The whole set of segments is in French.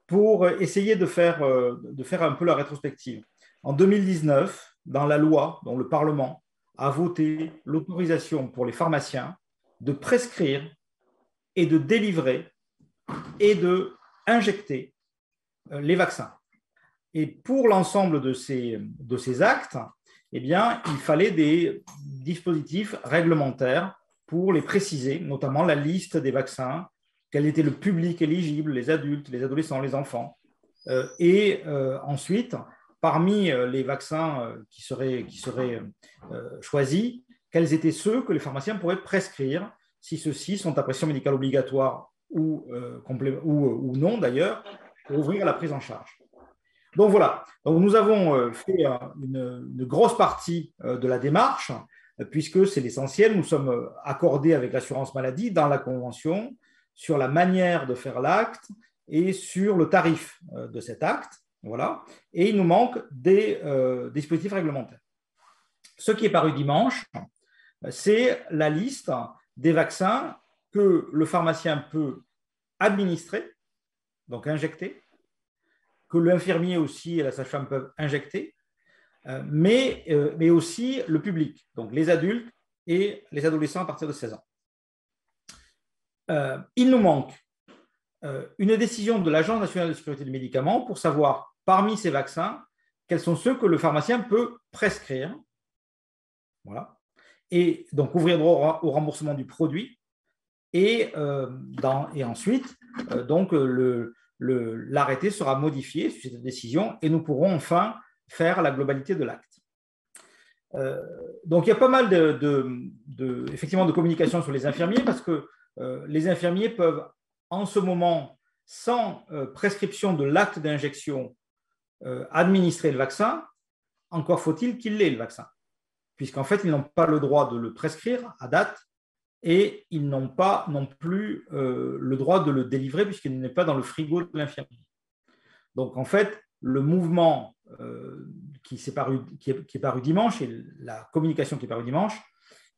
pour essayer de faire un peu la rétrospective. En 2019, dans la loi dont le Parlement a voté l'autorisation pour les pharmaciens de prescrire et de délivrer et de injecter les vaccins. Et pour l'ensemble de ces actes, eh bien, il fallait des dispositifs réglementaires pour les préciser, notamment la liste des vaccins, quel était le public éligible, les adultes, les adolescents, les enfants. Ensuite, parmi les vaccins qui seraient choisis, quels étaient ceux que les pharmaciens pourraient prescrire si ceux-ci sont à pression médicale obligatoire ou non d'ailleurs, pour ouvrir la prise en charge. Donc voilà, donc, nous avons fait une grosse partie de la démarche, puisque c'est l'essentiel. Nous sommes accordés avec l'assurance maladie dans la convention sur la manière de faire l'acte et sur le tarif de cet acte. Voilà. Et il nous manque des dispositifs réglementaires. Ce qui est paru dimanche, c'est la liste des vaccins que le pharmacien peut administrer, donc injecter, que l'infirmier aussi et la sage-femme peuvent injecter, mais aussi le public, donc les adultes et les adolescents à partir de 16 ans. Il nous manque une décision de l'Agence nationale de sécurité des médicaments pour savoir, parmi ces vaccins, quels sont ceux que le pharmacien peut prescrire. Voilà. Et donc ouvrir droit au remboursement du produit. Et ensuite, donc, l'arrêté sera modifié sur cette décision et nous pourrons enfin faire la globalité de l'acte. Donc, il y a pas mal effectivement de communication sur les infirmiers parce que les infirmiers peuvent, en ce moment, sans prescription de l'acte d'injection, administrer le vaccin. Encore faut-il qu'il l'ait, le vaccin, puisqu'en fait, ils n'ont pas le droit de le prescrire à date et ils n'ont pas non plus le droit de le délivrer puisqu'il n'est pas dans le frigo de l'infirmier. Donc, en fait, le mouvement qui est paru dimanche et la communication qui est parue dimanche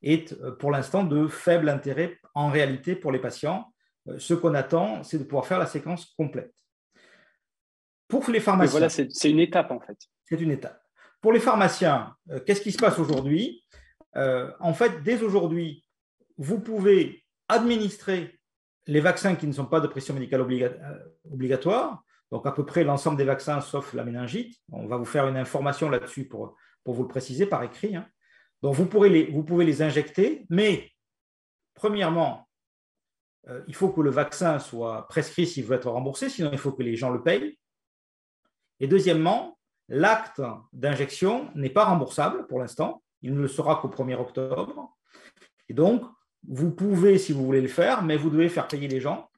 est pour l'instant de faible intérêt en réalité pour les patients. Ce qu'on attend, c'est de pouvoir faire la séquence complète. Pour les pharmaciens… Mais voilà, c'est une étape en fait. C'est une étape. Pour les pharmaciens, qu'est-ce qui se passe aujourd'hui ? En fait, dès aujourd'hui, vous pouvez administrer les vaccins qui ne sont pas de pression médicale obligatoire, donc à peu près l'ensemble des vaccins sauf la méningite. On va vous faire une information là-dessus pour vous le préciser par écrit. Hein. Donc vous pouvez les injecter, mais premièrement, il faut que le vaccin soit prescrit s'il veut être remboursé, sinon il faut que les gens le payent. Et deuxièmement, l'acte d'injection n'est pas remboursable pour l'instant, il ne le sera qu'au 1er octobre. Et donc, vous pouvez, si vous voulez le faire, mais vous devez faire payer les gens,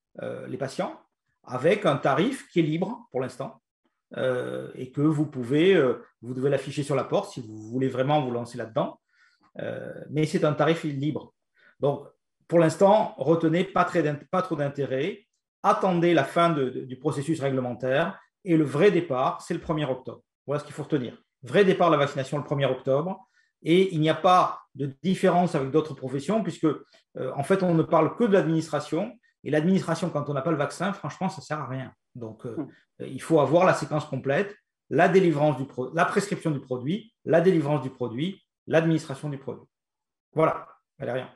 les patients, avec un tarif qui est libre pour l'instant et que vous devez l'afficher sur la porte si vous voulez vraiment vous lancer là-dedans. Mais c'est un tarif libre. Donc, pour l'instant, retenez pas trop d'intérêt, attendez la fin du processus réglementaire et le vrai départ, c'est le 1er octobre. Voilà ce qu'il faut retenir. Vrai départ de la vaccination le 1er octobre. Et il n'y a pas de différence avec d'autres professions puisque, en fait, on ne parle que de l'administration. Et l'administration, quand on n'a pas le vaccin, franchement, ça ne sert à rien. Donc, il faut avoir la séquence complète, la prescription du produit, la délivrance du produit, l'administration du produit. Voilà, Valérien.